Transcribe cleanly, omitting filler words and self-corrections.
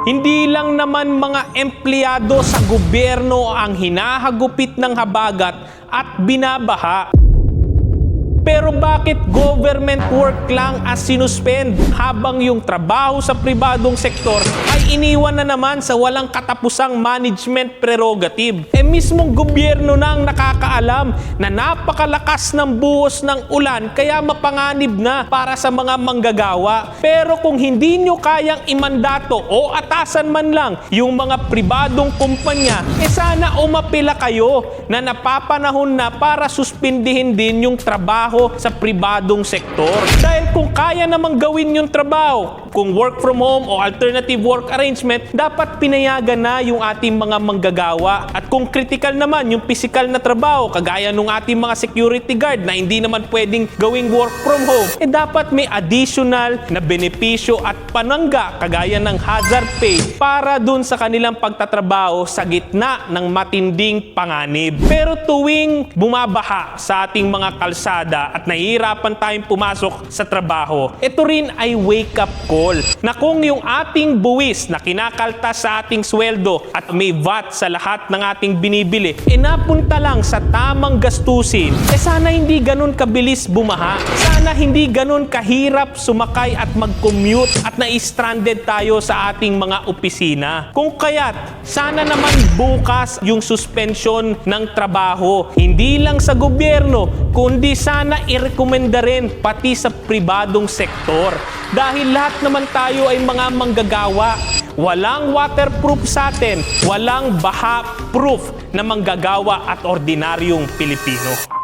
Hindi lang naman mga empleyado sa gobyerno ang hinahagupit ng habagat at binabaha. Pero bakit government work lang ang sinuspend habang yung trabaho sa pribadong sektor ay iniwan na naman sa walang katapusang management prerogative? Mismong gobyerno na ang nakakaalam na napakalakas ng buhos ng ulan kaya mapanganib na para sa mga manggagawa. Pero kung hindi nyo kayang imandato o atasan man lang yung mga pribadong kumpanya, sana umapila kayo na napapanahon na para suspindihin din yung trabaho sa pribadong sektor. Dahil kung kaya namang gawin yung trabaho, kung work from home o alternative work arrangement, dapat pinayagan na yung ating mga manggagawa. At kung critical naman yung physical na trabaho, kagaya nung ating mga security guard na hindi naman pwedeng gawing work from home, dapat may additional na benepisyo at panangga kagaya ng hazard pay para dun sa kanilang pagtatrabaho sa gitna ng matinding panganib. Pero tuwing bumabaha sa ating mga kalsada at nahihirapan tayong pumasok sa trabaho, ito rin ay wake-up call na kung yung ating buwis na kinakaltas sa ating sweldo at may VAT sa lahat ng ating binibili, napunta lang sa tamang gastusin, sana hindi ganun kabilis bumaha. Sana hindi ganun kahirap sumakay at mag-commute at na-stranded tayo sa ating mga opisina. Kung kaya't, sana naman bukas yung suspension ng trabaho, hindi lang sa gobyerno, kundi sana irekomenda rin pati sa pribadong sektor. Dahil lahat naman tayo ay mga manggagawa. Walang waterproof sa atin, walang baha-proof na manggagawa at ordinaryong Pilipino.